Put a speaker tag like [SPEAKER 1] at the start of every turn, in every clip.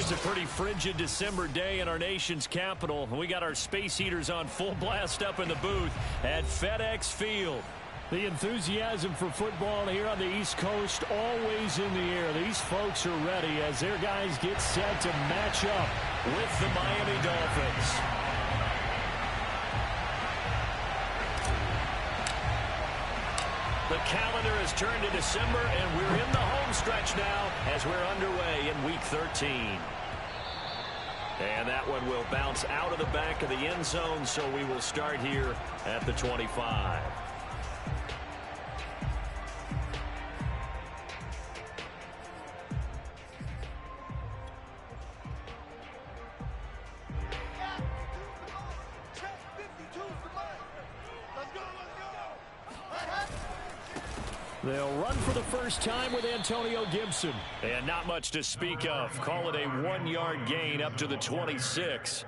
[SPEAKER 1] It's a pretty frigid December day in our nation's capital. We got our space heaters on full blast up in the booth at FedEx Field.
[SPEAKER 2] The enthusiasm for football here on the East Coast always in the air. These folks are ready as their guys get set to match up with the Miami Dolphins.
[SPEAKER 1] The calendar has turned to December, and we're in the home stretch now as we're underway in Week 13. And that one will bounce out of the back of the end zone, so we will start here at the 25.
[SPEAKER 2] They'll run for the first time with Antonio Gibson.
[SPEAKER 1] And not much to speak of. Call it a 1-yard gain up to the 26.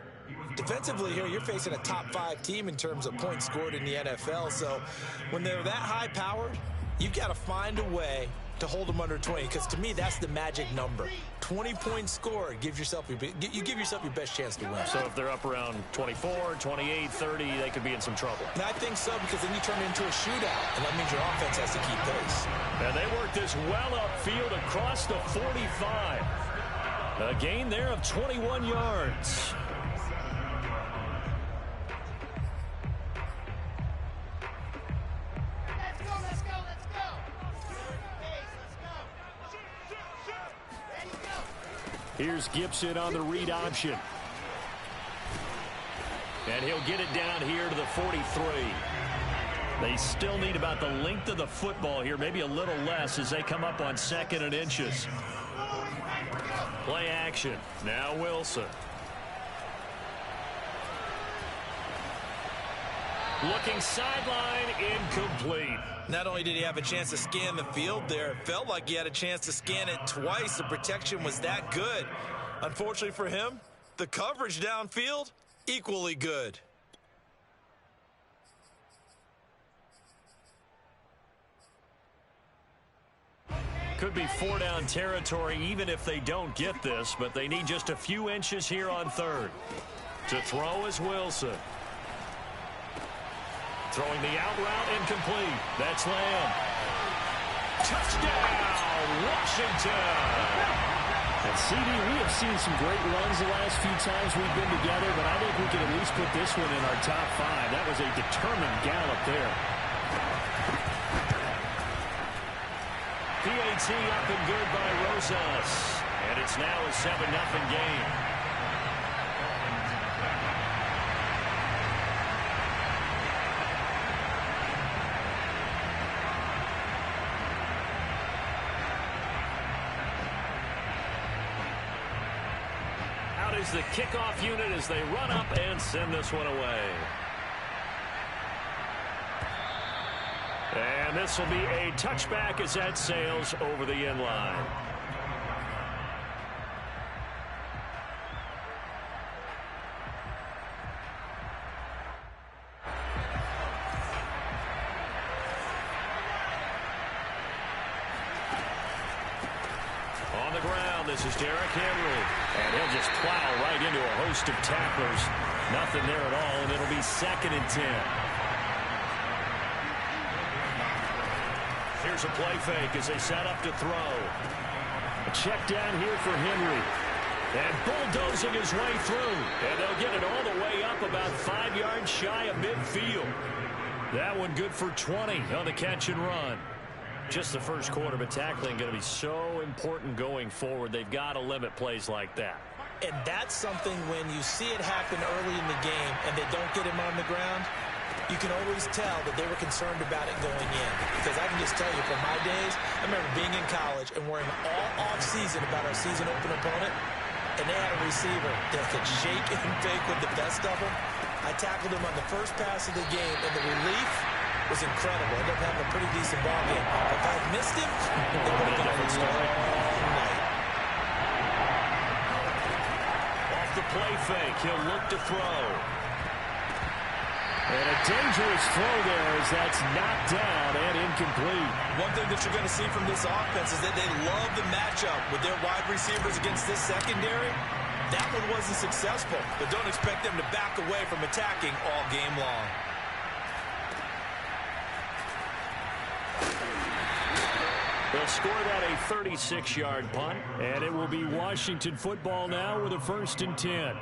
[SPEAKER 3] Defensively here, you're facing a top 5 team in terms of points scored in the NFL. So when they're that high-powered, you've got to find a way to hold them under 20, because to me, that's the magic number. 20 points scored, you give yourself your best chance to win.
[SPEAKER 1] So if they're up around 24, 28, 30, they could be in some trouble.
[SPEAKER 3] And I think so, because then you turn it into a shootout, and that means your offense has to keep pace.
[SPEAKER 1] And they work this well upfield across the 45. A gain there of 21 yards.
[SPEAKER 2] Here's Gibson on the read option.
[SPEAKER 1] And he'll get it down here to the 43. They still need about the length of the football here, maybe a little less as they come up on 2nd and inches. Play action. Now Wilson. Looking sideline, incomplete.
[SPEAKER 3] Not only did he have a chance to scan the field there, it felt like he had a chance to scan it twice. The protection was that good. Unfortunately for him, the coverage downfield, equally good.
[SPEAKER 1] Could be 4-down territory even if they don't get this, but they need just a few inches here on 3rd. To throw is Wilson. Throwing the out route, incomplete. That's Lamb. Touchdown, Washington.
[SPEAKER 2] And CD, we have seen some great runs the last few times we've been together, but I think we can at least put this one in our top 5. That was a determined gallop there.
[SPEAKER 1] PAT up and good by Rosas. And it's now a 7-0 game. Is the kickoff unit as they run up and send this one away. And this will be a touchback as that sails over the end line. On the ground, this is Derrick Henry. And he'll just plow right into a host of tacklers. Nothing there at all, and it'll be 2nd and 10. Here's a play fake as they set up to throw.
[SPEAKER 2] A check down here for Henry.
[SPEAKER 1] And bulldozing his way through. And they'll get it all the way up about 5 yards shy of midfield. That one good for 20 on the catch and run. Just the first quarter, but tackling going to be so important going forward. They've got to limit plays like that.
[SPEAKER 3] And that's something when you see it happen early in the game and they don't get him on the ground, you can always tell that they were concerned about it going in. Because I can just tell you, from my days, I remember being in college and worrying all off-season about our season-open opponent, and they had a receiver that could shake and fake with the best of them. I tackled him on the first pass of the game, and the relief was incredible. Ended up having a pretty decent ball game. But if I had missed him, it would have been a different story.
[SPEAKER 1] Off the play fake, he'll look to throw.
[SPEAKER 2] And a dangerous throw there as that's knocked down and incomplete.
[SPEAKER 3] One thing that you're going to see from this offense is that they love the matchup with their wide receivers against this secondary. That one wasn't successful, but don't expect them to back away from attacking all game long.
[SPEAKER 1] They'll score that a 36-yard punt, and it will be Washington football now with a 1st and 10.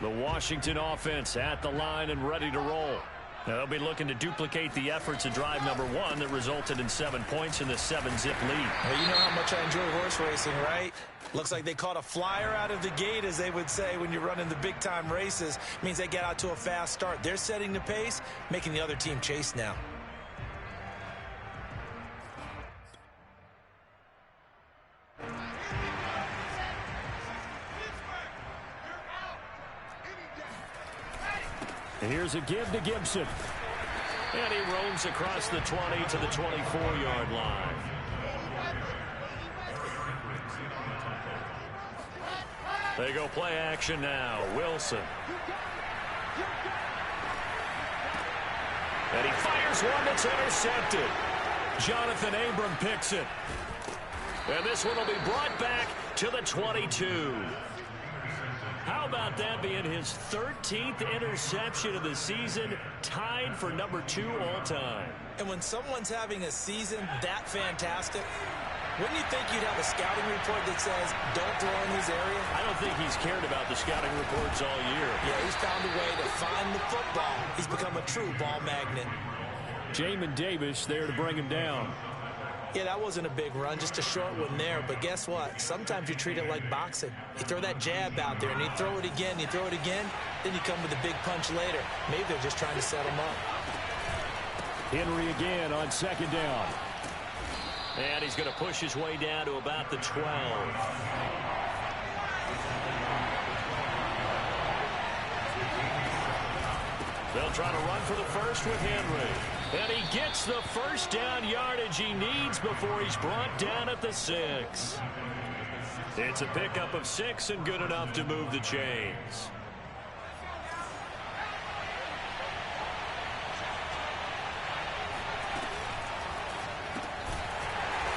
[SPEAKER 1] The Washington offense at the line and ready to roll. Now they'll be looking to duplicate the efforts of drive number 1 that resulted in 7 points in the 7-zip lead.
[SPEAKER 3] Well, you know how much I enjoy horse racing, right? Looks like they caught a flyer out of the gate, as they would say when you're running the big-time races. Means they get out to a fast start. They're setting the pace, making the other team chase now.
[SPEAKER 2] Here's a give to Gibson.
[SPEAKER 1] And he roams across the 20 to the 24-yard line. They go play action now. Wilson. And he fires one that's intercepted. Jonathan Abram picks it. And this one will be brought back to the 22. How about that being his 13th interception of the season, tied for number 2 all-time?
[SPEAKER 3] And when someone's having a season that fantastic, wouldn't you think you'd have a scouting report that says, don't throw in his area?
[SPEAKER 1] I don't think he's cared about the scouting reports all year.
[SPEAKER 3] Yeah, he's found a way to find the football. He's become a true ball magnet.
[SPEAKER 2] Jamin Davis there to bring him down.
[SPEAKER 3] Yeah, that wasn't a big run, just a short one there. But guess what? Sometimes you treat it like boxing. You throw that jab out there, and you throw it again, you throw it again, then you come with a big punch later. Maybe they're just trying to set him up.
[SPEAKER 2] Henry again on 2nd down.
[SPEAKER 1] And he's going to push his way down to about the 12. They'll try to run for the first with Henry. And he gets the first down yardage he needs before he's brought down at the 6. It's a pickup of 6 and good enough to move the chains.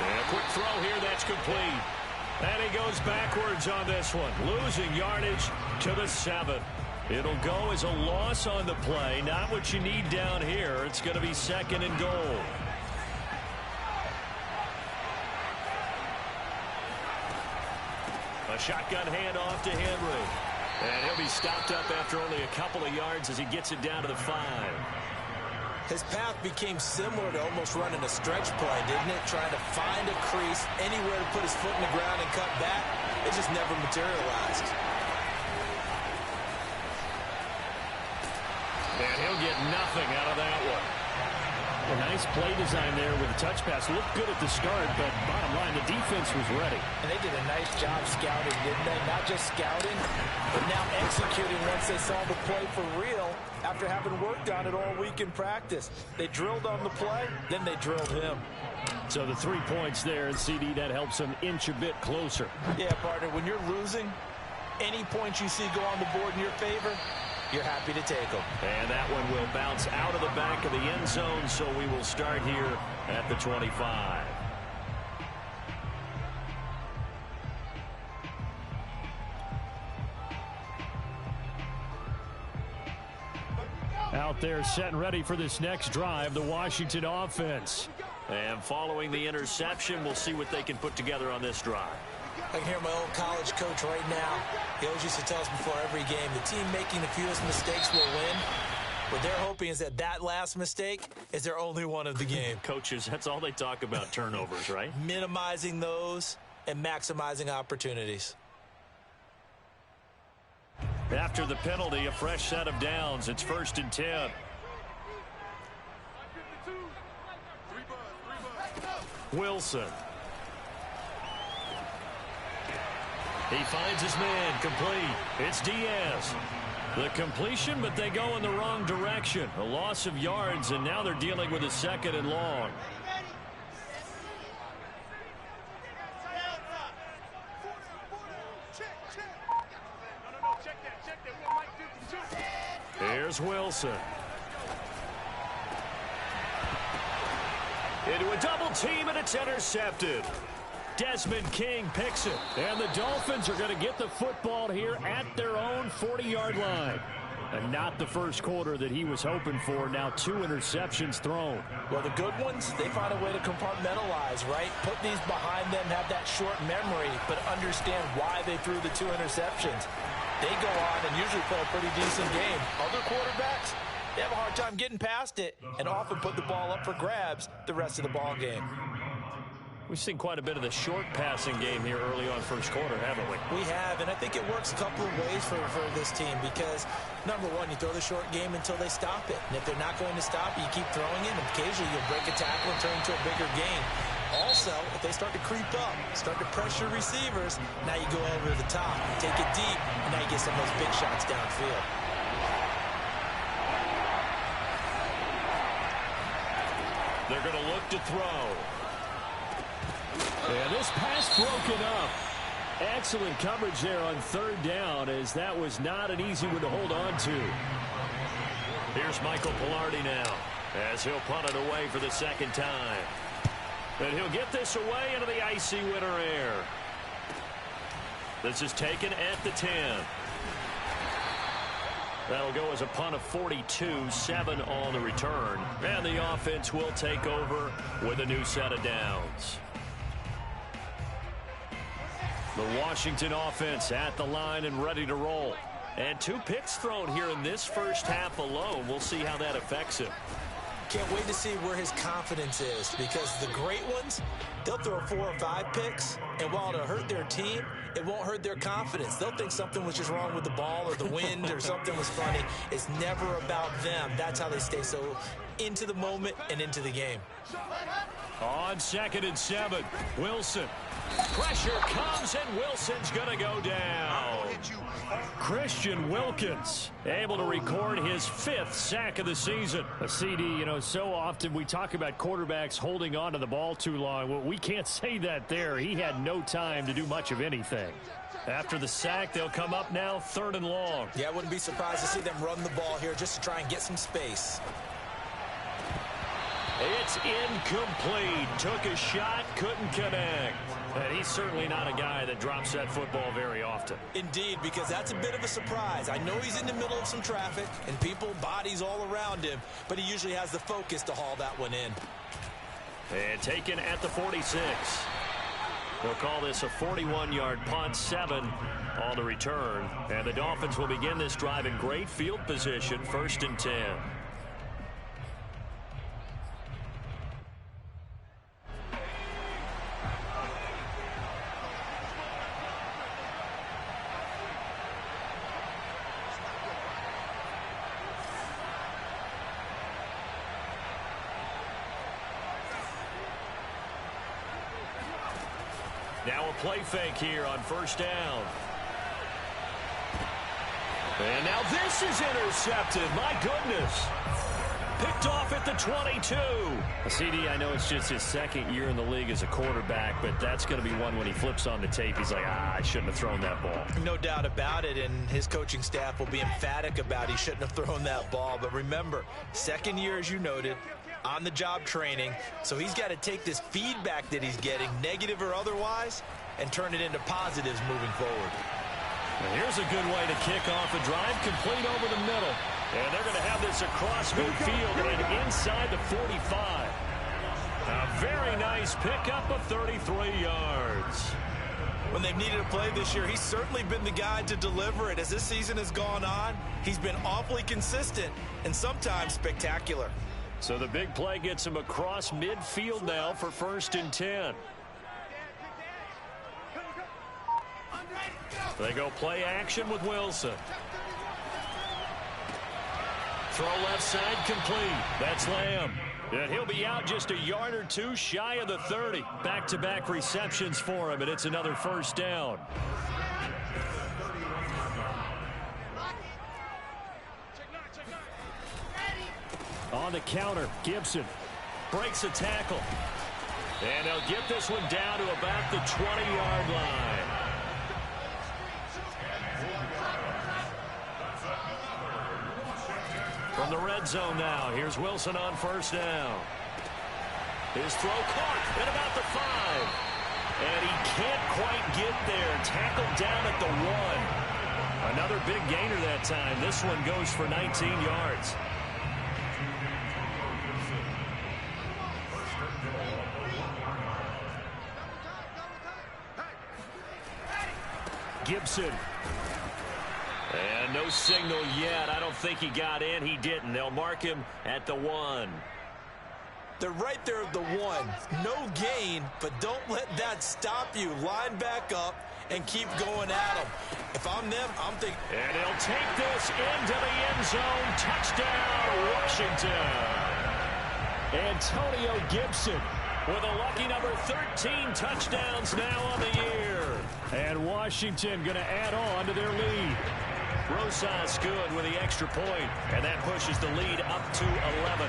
[SPEAKER 1] And a quick throw here, that's complete. And he goes backwards on this one, losing yardage to the 7. It'll go as a loss on the play. Not what you need down here. It's going to be 2nd and goal. A shotgun handoff to Henry. And he'll be stopped up after only a couple of yards as he gets it down to the 5.
[SPEAKER 3] His path became similar to almost running a stretch play, didn't it? Trying to find a crease, anywhere to put his foot in the ground and cut back. It just never materialized.
[SPEAKER 1] And he'll get nothing out of that one.
[SPEAKER 2] A nice play design there with a touch pass. Looked good at the start, but bottom line, the defense was ready.
[SPEAKER 3] And they did a nice job scouting, didn't they? Not just scouting, but now executing once they saw the play for real after having worked on it all week in practice. They drilled on the play, then they drilled him.
[SPEAKER 2] So the 3 points there, and CD, that helps them inch a bit closer.
[SPEAKER 3] Yeah, partner, when you're losing, any points you see go on the board in your favor, you're happy to take them.
[SPEAKER 1] And that one will bounce out of the back of the end zone, so we will start here at the 25.
[SPEAKER 2] Out there set and ready for this next drive, the Washington offense.
[SPEAKER 1] And following the interception, we'll see what they can put together on this drive.
[SPEAKER 3] I can hear my old college coach right now. He always used to tell us before every game, the team making the fewest mistakes will win. What they're hoping is that that last mistake is their only one of the game.
[SPEAKER 1] Coaches, that's all they talk about, turnovers, right?
[SPEAKER 3] Minimizing those and maximizing opportunities.
[SPEAKER 1] After the penalty, a fresh set of downs. It's 1st and 10. Wilson. He finds his man, complete. It's Diaz. The completion, but they go in the wrong direction. A loss of yards, and now they're dealing with a 2nd and long. There's Wilson. Into a double team, and it's intercepted. Desmond King picks it.
[SPEAKER 2] And the Dolphins are going to get the football here at their own 40-yard line. And not the first quarter that he was hoping for. Now 2 interceptions thrown.
[SPEAKER 3] Well, the good ones, they find a way to compartmentalize, right? Put these behind them, have that short memory, but understand why they threw the 2 interceptions. They go on and usually play a pretty decent game. Other quarterbacks, they have a hard time getting past it and often put the ball up for grabs the rest of the ball game.
[SPEAKER 1] We've seen quite a bit of the short passing game here early on first quarter, haven't we?
[SPEAKER 3] We have, and I think it works a couple of ways for this team because, number one, you throw the short game until they stop it. And if they're not going to stop it, you keep throwing it, and occasionally you'll break a tackle and turn into a bigger game. Also, if they start to creep up, start to pressure receivers, now you go over the top, take it deep, and now you get some of those big shots downfield.
[SPEAKER 1] They're going to look to throw.
[SPEAKER 2] And this pass broken up. Excellent coverage there on 3rd down, as that was not an easy one to hold on to.
[SPEAKER 1] Here's Michael Pilardi now as he'll punt it away for the 2nd time. And he'll get this away into the icy winter air. This is taken at the 10. That'll go as a punt of 42, 7 on the return. And the offense will take over with a new set of downs. The Washington offense at the line and ready to roll. And 2 picks thrown here in this first half alone. We'll see how that affects him.
[SPEAKER 3] Can't wait to see where his confidence is, because the great ones, they'll throw 4 or 5 picks, and while it'll hurt their team, it won't hurt their confidence. They'll think something was just wrong with the ball or the wind or something was funny. It's never about them. That's how they stay so into the moment and into the game.
[SPEAKER 1] On 2nd and 7, Wilson. Pressure comes, and Wilson's going to go down.
[SPEAKER 2] Christian Wilkins able to record his 5th sack of the season. A CD, you know, so often we talk about quarterbacks holding on to the ball too long. Well, we can't say that there. He had no time to do much of anything. After the sack, they'll come up now 3rd and long.
[SPEAKER 3] Yeah, I wouldn't be surprised to see them run the ball here just to try and get some space.
[SPEAKER 1] It's incomplete. Took a shot, couldn't connect. And he's certainly not a guy that drops that football very often.
[SPEAKER 3] Indeed, because that's a bit of a surprise. I know he's in the middle of some traffic and people, bodies all around him, but he usually has the focus to haul that one in.
[SPEAKER 1] And taken at the 46. They'll call this a 41-yard punt, 7 on the return. And the Dolphins will begin this drive in great field position, 1st and 10. Now a play fake here on 1st down. And now this is intercepted. My goodness. Picked off at the 22.
[SPEAKER 2] CD, I know it's just his 2nd year in the league as a quarterback, but that's going to be one when he flips on the tape. He's like, I shouldn't have thrown that ball.
[SPEAKER 3] No doubt about it, and his coaching staff will be emphatic about he shouldn't have thrown that ball. But remember, 2nd year, as you noted, on-the-job training, so he's got to take this feedback that he's getting, negative or otherwise, and turn it into positives moving forward.
[SPEAKER 1] And here's a good way to kick off a drive, complete over the middle. And they're going to have this across midfield and inside the 45. A very nice pickup of 33 yards.
[SPEAKER 3] When they've needed a play this year, he's certainly been the guy to deliver it. As this season has gone on, he's been awfully consistent and sometimes spectacular.
[SPEAKER 1] So the big play gets him across midfield now for 1st and 10. They go play action with Wilson. Throw left side complete. That's Lamb. And he'll be out just a yard or 2 shy of the 30. Back-to-back receptions for him, and it's another 1st down.
[SPEAKER 2] On the counter, Gibson
[SPEAKER 1] Breaks a tackle. And they'll get this one down to about the 20-yard line. From the red zone now, here's Wilson on first down. His throw caught at about the 5. And he can't quite get there. Tackled down at the 1. Another big gainer that time. This one goes for 19 yards. Gibson. And no signal yet. I don't think he got in. He didn't. They'll mark him at the 1.
[SPEAKER 3] They're right there at the 1. No gain, but don't let that stop you. Line back up and keep going at them. If I'm them, I'm thinking.
[SPEAKER 1] And he'll take this into the end zone. Touchdown, Washington.
[SPEAKER 2] Antonio Gibson
[SPEAKER 1] with a lucky number 13 touchdowns now on the year.
[SPEAKER 2] And Washington going to add on to their lead.
[SPEAKER 1] Rosas good with the extra point, and that pushes the lead up to 11.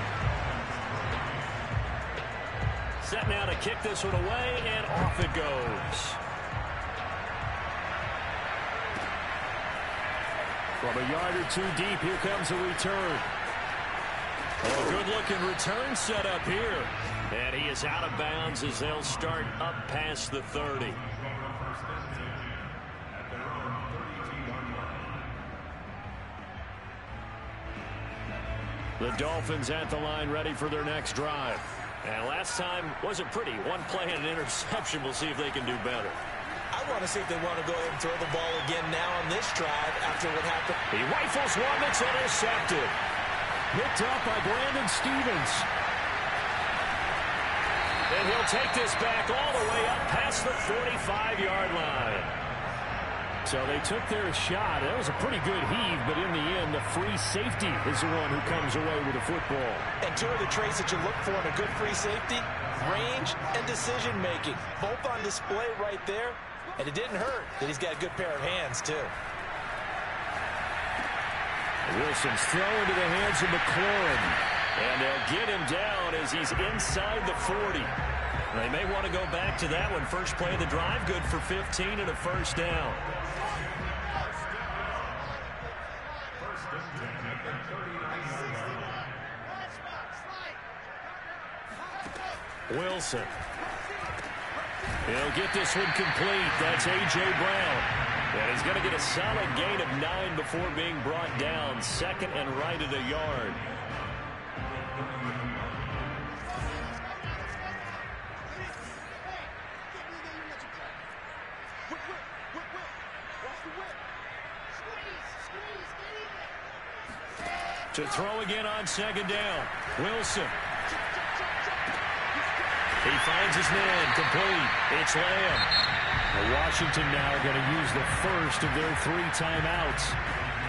[SPEAKER 1] Set now to kick this one away, and off it goes.
[SPEAKER 2] From a yard or 2 deep, here comes a return.
[SPEAKER 1] Oh, good-looking return set up here. And he is out of bounds as they'll start up past the 30. The Dolphins at the line ready for their next drive. And last time wasn't pretty. One play and an interception. We'll see if they can do better.
[SPEAKER 3] I want to see if they want to go ahead and throw the ball again now on this drive after what happened.
[SPEAKER 1] He rifles one that's intercepted.
[SPEAKER 2] Picked up by Brandon Stevens.
[SPEAKER 1] And he'll take this back all the way up past the 45-yard line.
[SPEAKER 2] So they took their shot. That was a pretty good heave, but in the end, the free safety is the one who comes away with the football.
[SPEAKER 3] And 2 of the traits that you look for in a good free safety, range and decision-making. Both on display right there, and it didn't hurt that he's got a good pair of hands, too.
[SPEAKER 2] Wilson's throw into the hands of McLaurin.
[SPEAKER 1] And they'll get him down as he's inside the 40. They may want to go back to that one. First play of the drive, good for 15 and a first down. Wilson. He'll get this one complete. That's A.J. Brown. And he's going to get a solid gain of 9 before being brought down. Second and right at a yard. To throw again on second down. Wilson. He finds his man, complete. It's Lamb.
[SPEAKER 2] Washington now going to use the first of their 3 timeouts.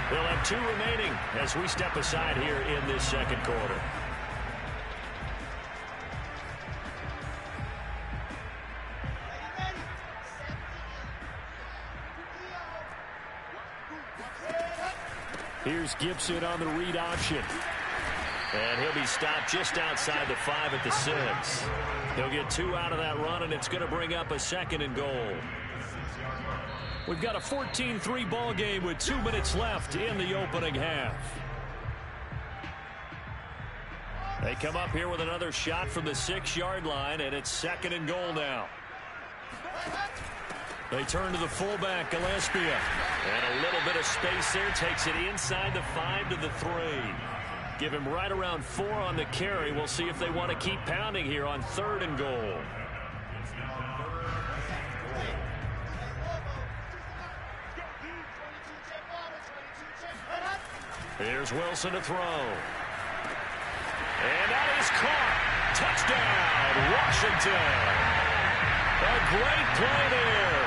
[SPEAKER 1] They'll have 2 remaining as we step aside here in this second quarter.
[SPEAKER 2] Here's Gibson on the read option.
[SPEAKER 1] And he'll be stopped just outside the 5 at the 6. He'll get 2 out of that run, and it's going to bring up a 2nd and goal. We've got a 14-3 ball game with 2 minutes left in the opening half. They come up here with another shot from the 6-yard line, and it's 2nd and goal now. They turn to the fullback, Gillespie. And a little bit of space there, takes it inside the 5 to the 3. Give him right around 4 on the carry. We'll see if they want to keep pounding here on 3rd and goal. Here's Wilson to throw. And that is caught. Touchdown, Washington. A great play there.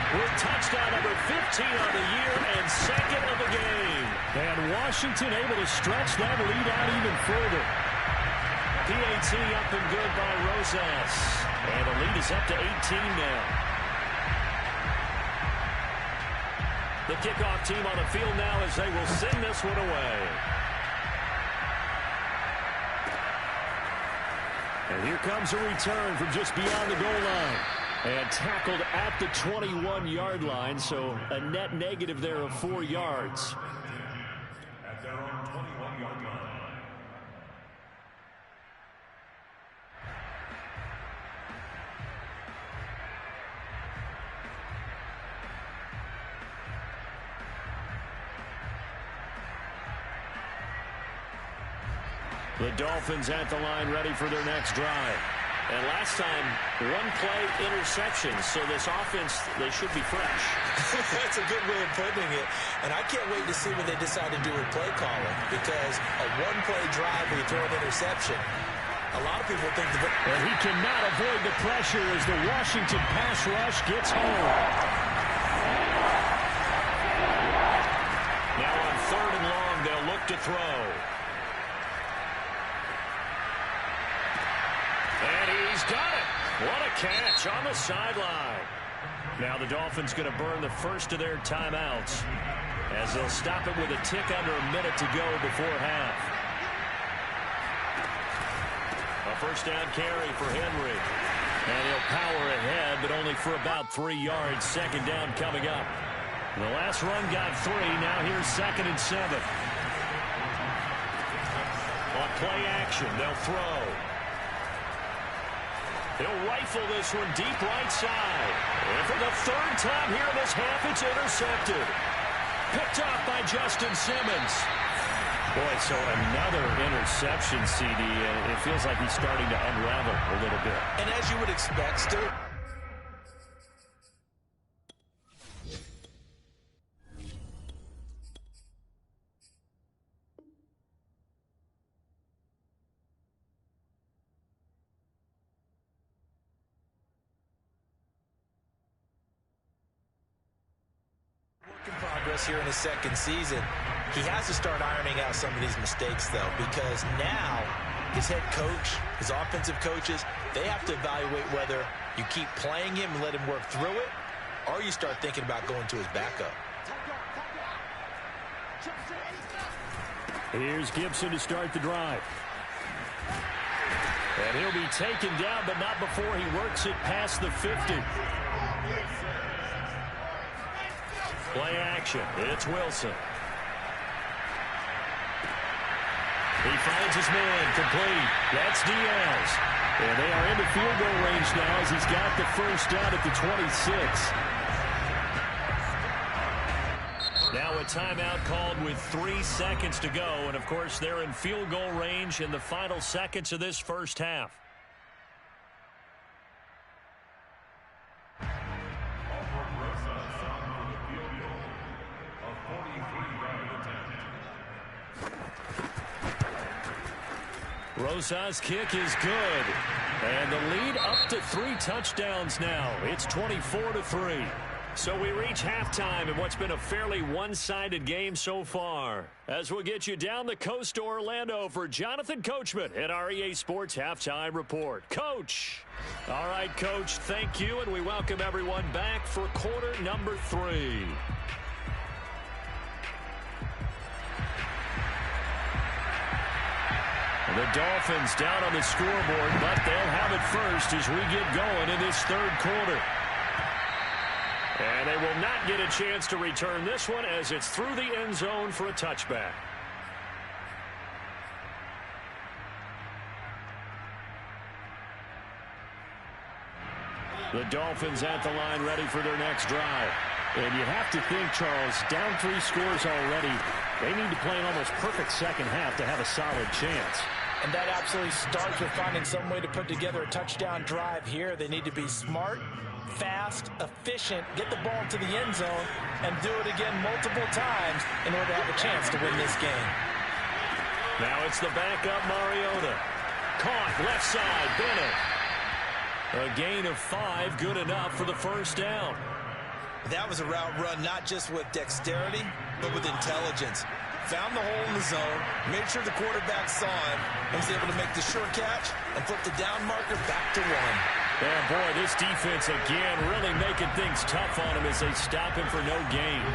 [SPEAKER 1] With touchdown number 15 on the year and 2nd of the game.
[SPEAKER 2] And Washington able to stretch that lead out even further.
[SPEAKER 1] PAT up and good by Rosas. And the lead is up to 18 now. The kickoff team on the field now as they will send this one away.
[SPEAKER 2] And here comes a return from just beyond the goal line. And tackled at the 21-yard line, so a net negative there of 4 yards. The Dolphins at the line ready for their next drive.
[SPEAKER 1] And last time, one play interception. So this offense, they should be fresh.
[SPEAKER 3] That's a good way of putting it. And I can't wait to see what they decide to do with play calling. Because a one-play drive where you throw an interception, a lot of people think
[SPEAKER 2] and he cannot avoid the pressure as the Washington pass rush gets home.
[SPEAKER 1] Now on 3rd and long, they'll look to throw. And he's got it. What a catch on the sideline.
[SPEAKER 2] Now the Dolphins going to burn the first of their timeouts as they'll stop it with a tick under a minute to go before half. A first down carry for Henry. And he'll power ahead, but only for about 3 yards. Second down coming up. The last run got 3. Now here's 2nd and 7. On play action, they'll throw. He'll rifle this one deep right side. And for the 3rd time here in this half, it's intercepted. Picked off by Justin Simmons. Boy, so another interception, CD, and it feels like he's starting to unravel a little bit.
[SPEAKER 3] And as you would expect, still... progress here in his 2nd season. He has to start ironing out some of these mistakes, though, because now his head coach, his offensive coaches, they have to evaluate whether you keep playing him and let him work through it, or you start thinking about going to his backup.
[SPEAKER 2] Here's Gibson to start the drive. And he'll be taken down, but not before he works it past the 50. Play action. It's Wilson. He finds his man complete. That's Diaz. And they are into field goal range now as he's got the first down at the 26. Now a timeout called with 3 seconds to go. And, of course, they're in field goal range in the final seconds of this first half. Rosa's kick is good. And the lead up to 3 touchdowns now. It's 24-3. So we reach halftime in what's been a fairly one-sided game so far. As we'll get you down the coast to Orlando for Jonathan Coachman at our EA Sports Halftime Report. Coach. All right, Coach, thank you, and we welcome everyone back for quarter number 3. The Dolphins down on the scoreboard, but they'll have it first as we get going in this 3rd quarter. And they will not get a chance to return this one as it's through the end zone for a touchback. The Dolphins at the line ready for their next drive. And you have to think, Charles, down 3 scores already. They need to play an almost perfect second half to have a solid chance.
[SPEAKER 3] And that absolutely starts with finding some way to put together a touchdown drive here. They need to be smart, fast, efficient, get the ball to the end zone, and do it again multiple times in order to have a chance to win this game.
[SPEAKER 2] Now it's the backup Mariota. Caught left side, Bennett. A gain of 5, good enough for the first down.
[SPEAKER 3] That was a route run not just with dexterity, but with intelligence. Found the hole in the zone, made sure the quarterback saw him, and was able to make the short catch and flip the down marker back to 1.
[SPEAKER 2] Yeah, boy, this defense again really making things tough on him as they stop him for no gain.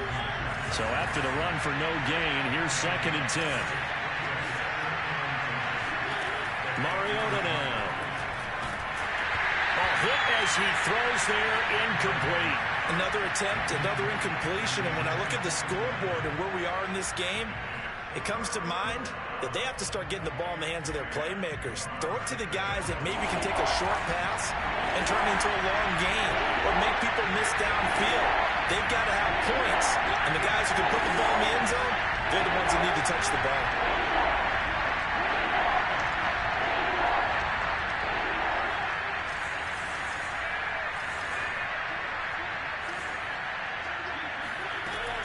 [SPEAKER 2] So after the run for no gain, here's 2nd and 10. Mariota now. A hit as he throws there, incomplete.
[SPEAKER 3] Another attempt, another incompletion, and when I look at the scoreboard and where we are in this game, it comes to mind that they have to start getting the ball in the hands of their playmakers. Throw it to the guys that maybe can take a short pass and turn it into a long gain or make people miss downfield. They've got to have points, and the guys who can put the ball in the end zone, they're the ones that need to touch the ball.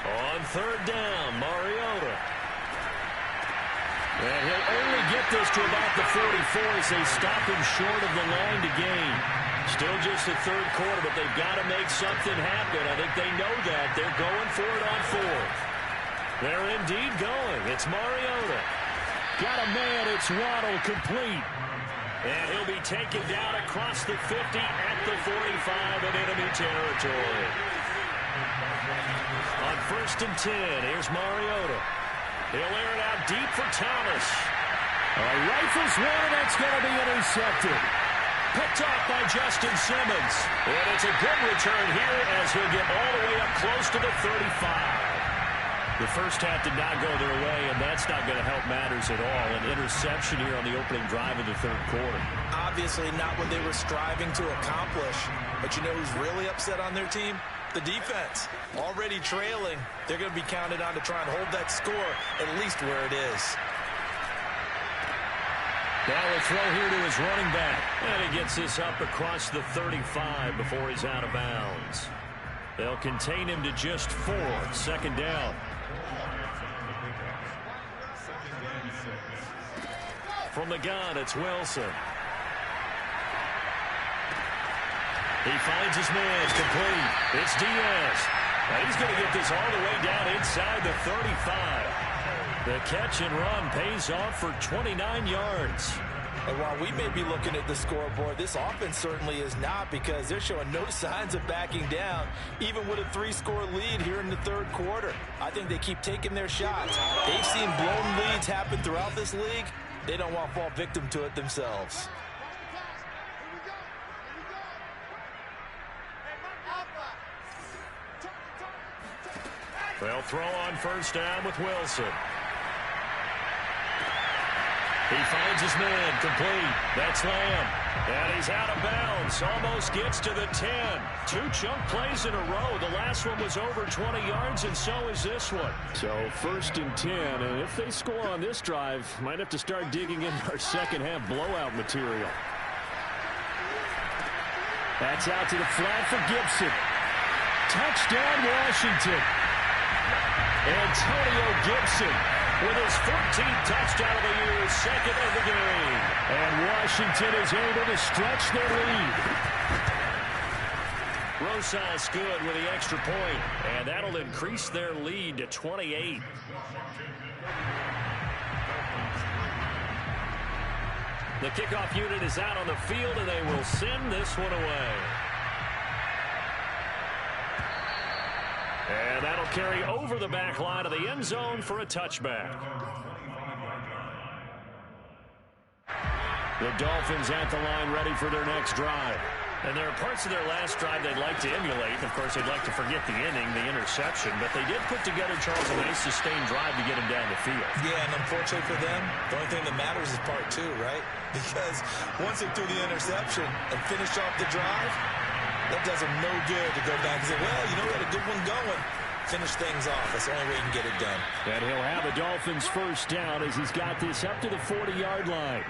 [SPEAKER 1] On third down, Mariota. And he'll only get this to about the 44 as they stop him short of the line to gain. Still just the third quarter, but they've got to make something happen. I think they know that. They're going for it on fourth. They're indeed going. It's Mariota. Got a man. It's Waddle, complete. And he'll be taken down across the 50 at the 45 in enemy territory. On first and 10, here's Mariota. He'll air it out deep for Thomas. Rifles one, and that's going to be intercepted. Picked off by Justin Simmons. And it's a good return here as he'll get all the way up close to the 35. The first half did not go their way, and that's not going to help matters at all. An interception here on the opening drive of the third quarter.
[SPEAKER 3] Obviously not what they were striving to accomplish. But you know who's really upset on their team? The defense. Already trailing. They're going to be counted on to try and hold that score at least where it is.
[SPEAKER 1] Now a throw here to his running back. And he gets this up across the 35 before he's out of bounds. They'll contain him to just 4. Second down. From the gun, it's Wilson. He finds his man, complete. It's Diaz. And he's going to get this all the way down inside the 35. The catch and run pays off for 29 yards.
[SPEAKER 3] And while we may be looking at the scoreboard, this offense certainly is not, because they're showing no signs of backing down, even with a 3-score lead here in the third quarter. I think they keep taking their shots. They've seen blown leads happen throughout this league. They don't want to fall victim to it themselves.
[SPEAKER 1] They'll throw on first down with Wilson. He finds his man, complete. That's Lamb. And he's out of bounds. Almost gets to the 10. 2 chunk plays in a row. The last one was over 20 yards, and so is this one.
[SPEAKER 2] So first and 10, and if they score on this drive, might have to start digging into our second half blowout material. That's out to the flat for Gibson. Touchdown, Washington. Antonio Gibson with his 14th touchdown of the year, second of the game. And Washington is able to stretch their lead.
[SPEAKER 1] Rosas good with the extra point, and that'll increase their lead to 28. The kickoff unit is out on the field, and they will send this one away. And that'll carry over the back line of the end zone for a touchback. The Dolphins at the line ready for their next drive. And there are parts of their last drive they'd like to emulate. Of course, they'd like to forget the inning, the interception. But they did put together, Charles, a nice sustained drive to get him down the field.
[SPEAKER 3] Yeah, and unfortunately for them, the only thing that matters is part 2, right? Because once they threw the interception and finished off the drive, that does them no good to go back and say, well, you know, we had a good one going. Finish things off. That's the only way you can get it done.
[SPEAKER 2] And he'll have the Dolphins first down as he's got this up to the 40-yard line.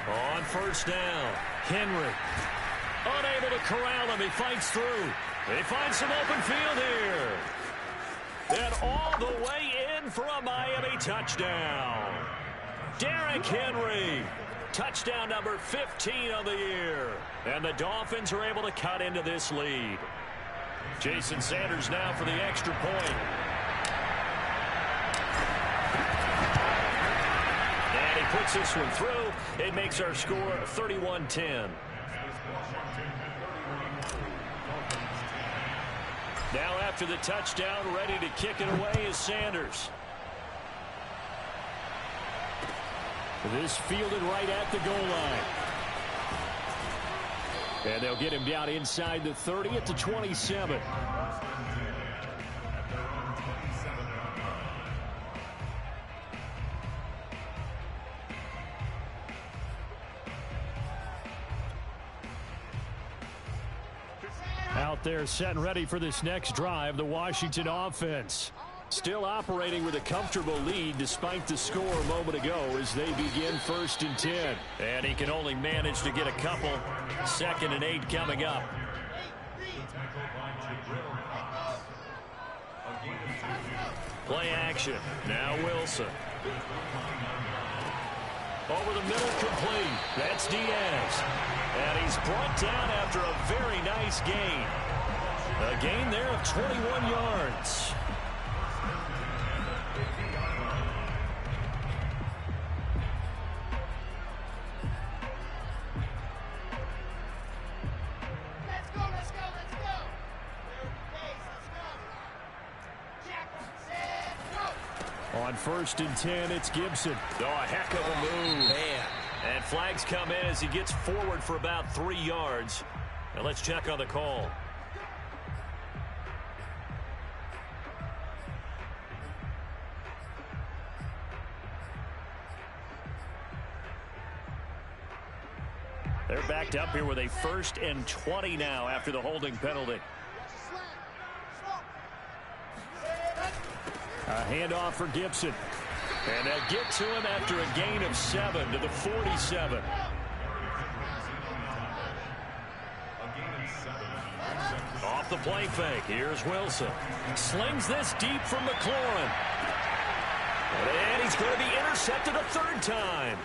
[SPEAKER 1] On first down, Henry. Unable to corral him. He fights through. He finds some open field here. And all the way in for a Miami touchdown. Derrick Henry. Touchdown number 15 of the year. And the Dolphins are able to cut into this lead. Jason Sanders now for the extra point. And he puts this one through. It makes our score 31-10. Now after the touchdown, ready to kick it away is Sanders.
[SPEAKER 2] This fielded right at the goal line. And they'll get him down inside the 30 at the 27. Out there set and ready for this next drive, the Washington offense. Still operating with a comfortable lead despite the score a moment ago as they begin 1st and 10.
[SPEAKER 1] And he can only manage to get a couple. 2nd and 8 coming up. Play action. Now Wilson. Over the middle, complete. That's Diaz. And he's brought down after a very nice gain. A gain there of 21 yards.
[SPEAKER 2] On 1st and 10, it's Gibson.
[SPEAKER 1] Oh, a heck of a move. Man. And flags come in as he gets forward for about 3 yards. Now let's check on the call. They're backed up here with a 1st and 20 now after the holding penalty.
[SPEAKER 2] A handoff for Gibson.
[SPEAKER 1] And they'll get to him after a gain of 7 to the 47. Off the play fake. Here's Wilson. Slings this deep from McLaurin. And he's going to be intercepted a 3rd time.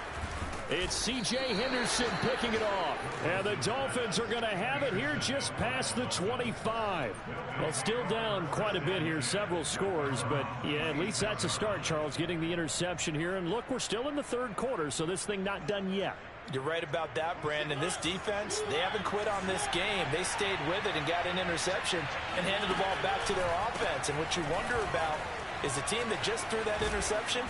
[SPEAKER 2] It's C.J. Henderson picking it off. And the Dolphins are going to have it here just past the 25. Well, still down quite a bit here, several scores. But, yeah, at least that's a start, Charles, getting the interception here. And, look, we're still in the 3rd quarter, so this thing not done yet.
[SPEAKER 3] You're right about that, Brandon. This defense, they haven't quit on this game. They stayed with it and got an interception and handed the ball back to their offense. And what you wonder about is the team that just threw that interception,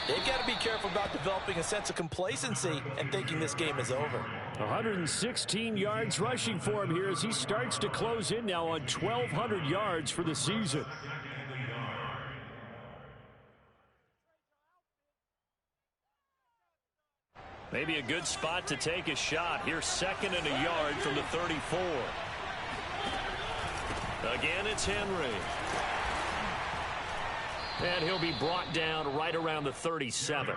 [SPEAKER 3] they've got to be careful about developing a sense of complacency and thinking this game is over.
[SPEAKER 2] 116 yards rushing for him here as he starts to close in now on 1,200 yards for the season.
[SPEAKER 1] Maybe a good spot to take a shot. Here's 2nd and a yard from the 34. Again, it's Henry. And he'll be brought down right around the 37.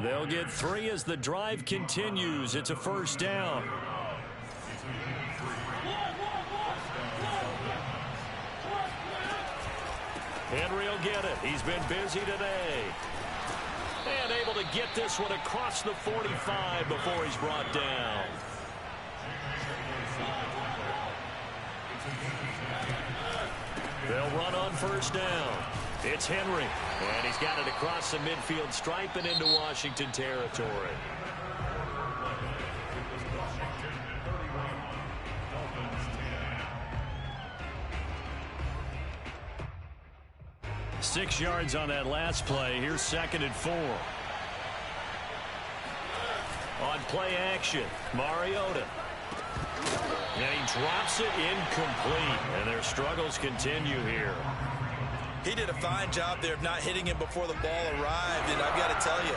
[SPEAKER 1] They'll get 3 as the drive continues. It's a 1st down. Henry will get it. He's been busy today. And able to get this one across the 45 before he's brought down. They'll run on 1st down. It's Henry, and he's got it across the midfield stripe and into Washington territory. Six yards on that last play. Here's 2nd and 4. On play action, Mariota. And he drops it incomplete, and their struggles continue here.
[SPEAKER 3] He did a fine job there of not hitting him before the ball arrived, and I've got to tell you,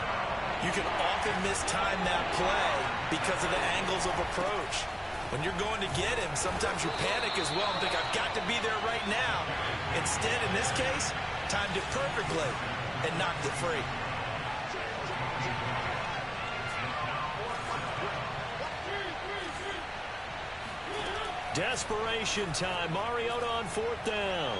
[SPEAKER 3] you can often mistime that play because of the angles of approach. When you're going to get him, sometimes you panic as well and think, I've got to be there right now. Instead, in this case, timed it perfectly and knocked it free.
[SPEAKER 1] Desperation time. Mariota on 4th down.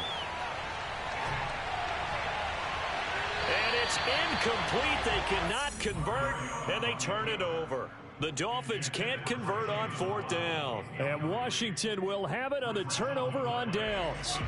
[SPEAKER 1] And it's incomplete. They cannot convert, and they turn it over. The Dolphins can't convert on 4th down.
[SPEAKER 2] And Washington will have it on the turnover on downs.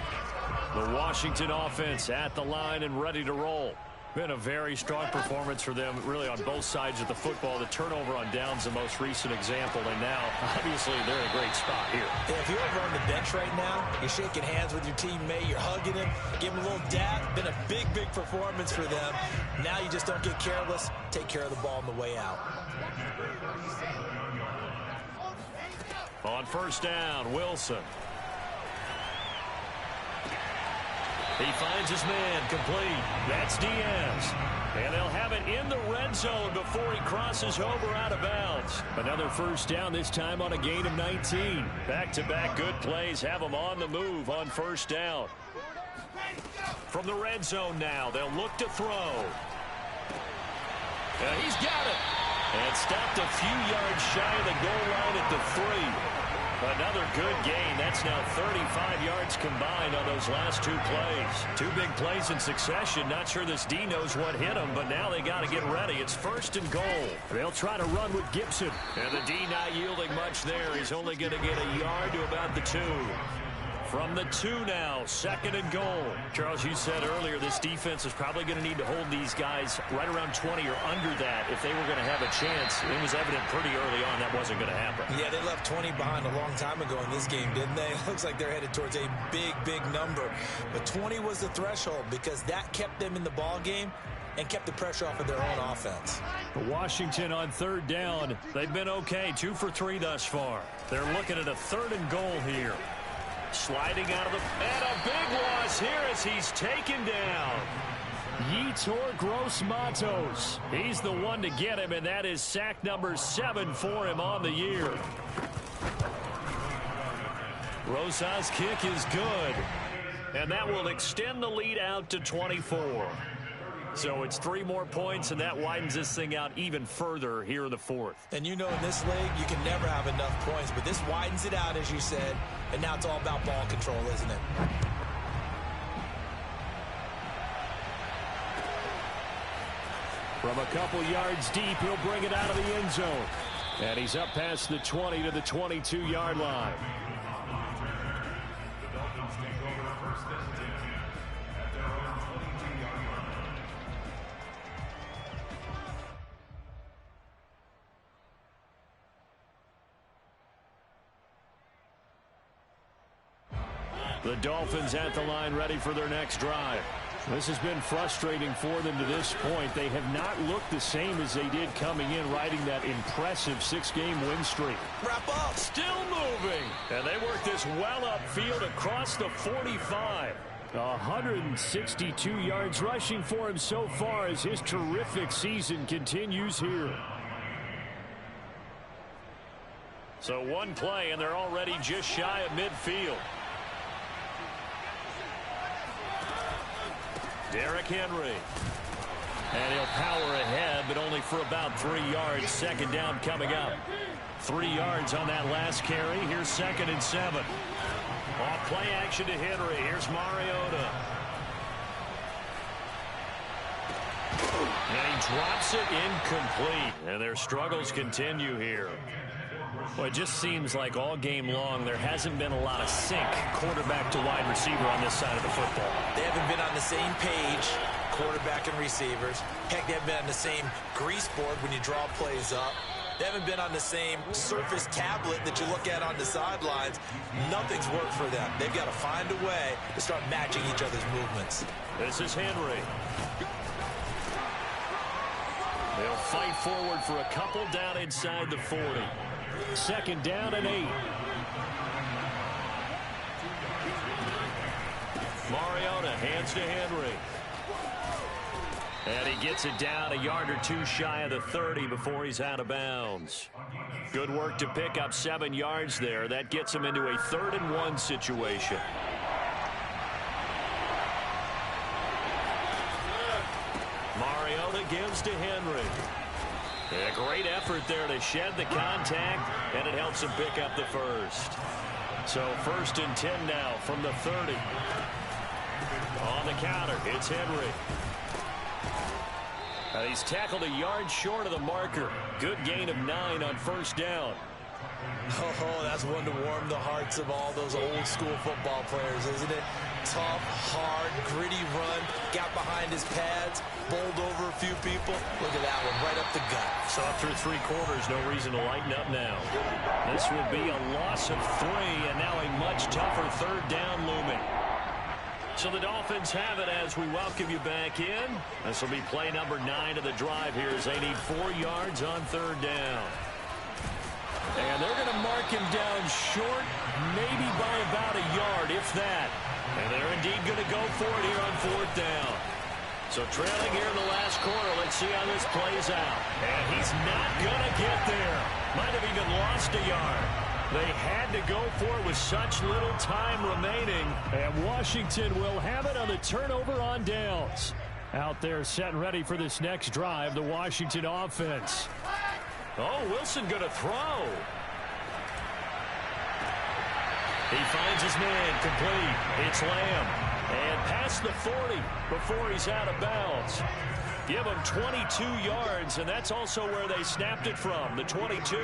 [SPEAKER 1] The Washington offense at the line and ready to roll. Been a very strong performance for them, really, on both sides of the football. The turnover on downs, the most recent example, and now, obviously, they're in a great spot here.
[SPEAKER 3] Yeah, if you're over on the bench right now, you're shaking hands with your teammate, you're hugging him, give him a little dap. Been a big, big performance for them. Now you just don't get careless. Take care of the ball on the way out.
[SPEAKER 1] On 1st down, Wilson. He finds his man, complete. That's Diaz. And they'll have it in the red zone before he crosses over out of bounds.
[SPEAKER 2] Another 1st down, this time on a gain of 19.
[SPEAKER 1] Back-to-back good plays have them on the move on 1st down. From the red zone now, they'll look to throw. He's got it. And stopped a few yards shy of the goal line at the 3. Another good gain. That's now 35 yards combined on those last 2 plays. 2 big plays in succession. Not sure this D knows what hit him, but now they got to get ready. It's 1st and goal.
[SPEAKER 2] They'll try to run with Gibson.
[SPEAKER 1] And the D not yielding much there. He's only going to get a yard to about the 2. From the 2 now, 2nd and goal. Charles, you said earlier this defense is probably going to need to hold these guys right around 20 or under that if they were going to have a chance. It was evident pretty early on that wasn't going to happen.
[SPEAKER 3] Yeah, they left 20 behind a long time ago in this game, didn't they? It looks like they're headed towards a big, big number. But 20 was the threshold because that kept them in the ball game and kept the pressure off of their own offense.
[SPEAKER 2] Washington on 3rd down.
[SPEAKER 1] They've been okay, 2 for 3 thus far. They're looking at a 3rd and goal here. Sliding out of the... And a big loss here as he's taken down.
[SPEAKER 2] Yetur Gross-Matos. He's the one to get him, and that is sack number 7 for him on the year.
[SPEAKER 1] Rosa's kick is good. And that will extend the lead out to 24. So it's 3 more points, and that widens this thing out even further here in the 4th.
[SPEAKER 3] And you know in this league, you can never have enough points, but this widens it out, as you said, and now it's all about ball control, isn't it?
[SPEAKER 2] From a couple yards deep, he'll bring it out of the end zone. And he's up past the 20 to the 22-yard line.
[SPEAKER 1] The Dolphins at the line ready for their next drive.
[SPEAKER 2] This has been frustrating for them to this point. They have not looked the same as they did coming in, riding that impressive 6-game win streak.
[SPEAKER 3] Wrap up.
[SPEAKER 1] Still moving. And they work this well upfield across the 45.
[SPEAKER 2] 162 yards rushing for him so far as his terrific season continues here.
[SPEAKER 1] So 1 play, and they're already just shy of midfield. Derrick Henry. And he'll power ahead, but only for about 3 yards. 2nd down coming up. 3 yards on that last carry. Here's 2nd and 7. Off play action to Henry. Here's Mariota. And he drops it incomplete. And their struggles continue here. Well, it just seems like all game long there hasn't been a lot of sync quarterback to wide receiver on this side of the football.
[SPEAKER 3] They haven't been on the same page, quarterback and receivers. Heck, they haven't been on the same grease board when you draw plays up. They haven't been on the same surface tablet that you look at on the sidelines. Nothing's worked for them. They've got to find a way to start matching each other's movements.
[SPEAKER 1] This is Henry. They'll fight forward for a couple down inside the 40.
[SPEAKER 2] 2nd down and 8.
[SPEAKER 1] Mariota hands to Henry. And he gets it down a yard or 2 shy of the 30 before he's out of bounds. Good work to pick up 7 yards there. That gets him into a 3rd and 1 situation. Mariota gives to Henry. A great effort there to shed the contact, and it helps him pick up the first. So 1st and 10 now from the 30. On the counter, it's Henry. He's tackled a yard short of the marker. Good gain of 9 on 1st down.
[SPEAKER 3] Oh, that's one to warm the hearts of all those old school football players, isn't it? Tough, hard, gritty run, got behind his pads, bowled over a few people. Look at that one, right up the gut.
[SPEAKER 1] So through 3 quarters, no reason to lighten up now. This would be a loss of 3, and now a much tougher 3rd down looming. So the Dolphins have it as we welcome you back in. This will be play number 9 of the drive here as they need 4 yards on 3rd down. And they're going to mark him down short, maybe by about a yard, if that. And they're indeed going to go for it here on 4th down. So trailing here in the last quarter, let's see how this plays out. And he's not going to get there. Might have even lost a yard.
[SPEAKER 2] They had to go for it with such little time remaining. And Washington will have it on the turnover on downs. Out there set and ready for this next drive, the Washington offense.
[SPEAKER 1] Oh, Wilson going to throw. He finds his man complete. It's Lamb. And past the 40 before he's out of bounds. Give him 22 yards, and that's also where they snapped it from, the 22.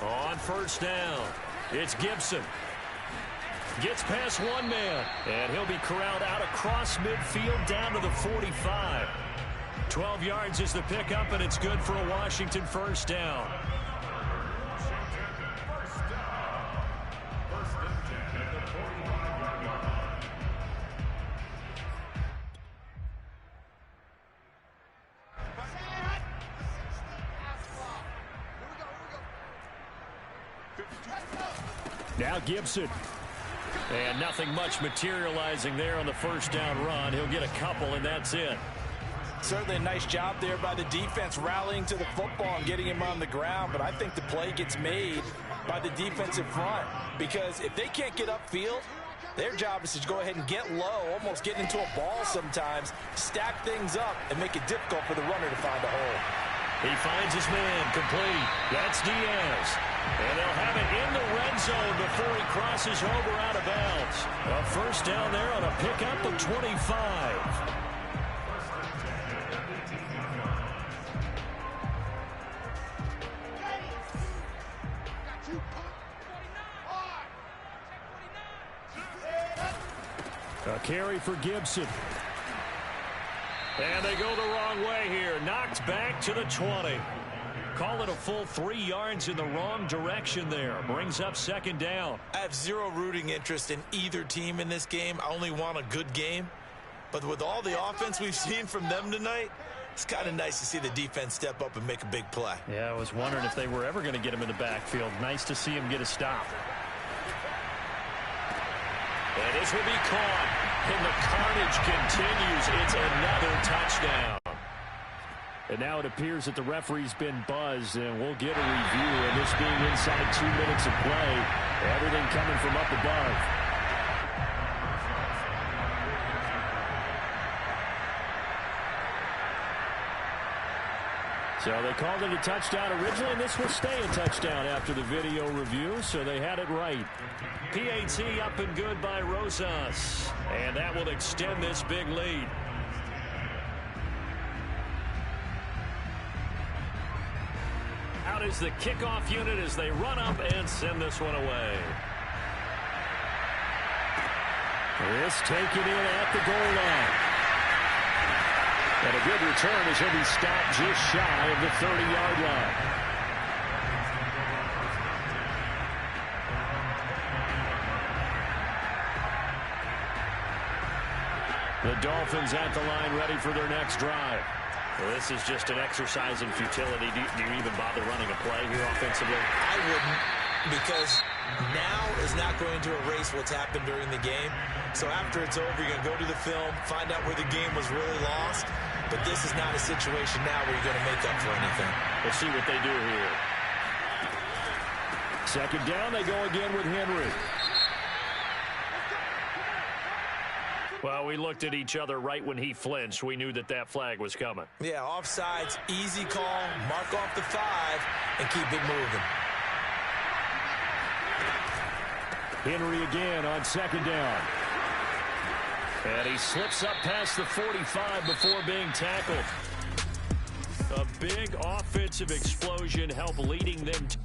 [SPEAKER 1] On first down, it's Gibson. Gets past one man, and he'll be corralled out across midfield down to the 45. 12 yards is the pickup, and it's good for a Washington first down.
[SPEAKER 2] Now Gibson.
[SPEAKER 1] And nothing much materializing there on the first down run. He'll get a couple, and that's it.
[SPEAKER 3] Certainly a nice job there by the defense rallying to the football and getting him on the ground, but I think the play gets made by the defensive front because if they can't get upfield, their job is to go ahead and get low, almost get into a ball sometimes, stack things up, and make it difficult for the runner to find a hole.
[SPEAKER 1] He finds his man complete. That's Diaz. And they'll have it in the red zone before he crosses over out of bounds. A first down there on a pickup of 25.
[SPEAKER 2] A carry for Gibson.
[SPEAKER 1] And they go the wrong way here. Knocked back to the 20. Call it a full 3 yards in the wrong direction there. Brings up second down.
[SPEAKER 3] I have zero rooting interest in either team in this game. I only want a good game. But with all the offense we've seen from them tonight, it's kind of nice to see the defense step up and make a big play.
[SPEAKER 2] Yeah, I was wondering if they were ever going to get him in the backfield. Nice to see him get a stop.
[SPEAKER 1] And this will be caught. And the carnage continues. It's another touchdown.
[SPEAKER 2] And now it appears that the referee's been buzzed, and we'll get a review. And this being inside 2 minutes of play, everything coming from up above. So they called it a touchdown originally, and this will stay a touchdown after the video review, so they had it right.
[SPEAKER 1] PAT up and good by Rosas. And that will extend this big lead. Out is the kickoff unit as they run up and send this one away.
[SPEAKER 2] This taken in at the goal line. And a good return as he'll be stopped just shy of the 30-yard line. The Dolphins at the line ready for their next drive.
[SPEAKER 1] Well, this is just an exercise in futility. Do you even bother running a play here offensively?
[SPEAKER 3] I wouldn't, because now is not going to erase what's happened during the game. So after it's over, you're going to go to the film, find out where the game was really lost. But this is not a situation now where you're going to make up for anything.
[SPEAKER 1] We'll see what they do here.
[SPEAKER 2] Second down, they go again with Henry.
[SPEAKER 1] Well, we looked at each other right when he flinched. We knew that that flag was coming.
[SPEAKER 3] Yeah, offsides, easy call, mark off the 5, and keep it moving.
[SPEAKER 2] Henry again on second down.
[SPEAKER 1] And he slips up past the 45 before being tackled. A big offensive explosion helped leading them to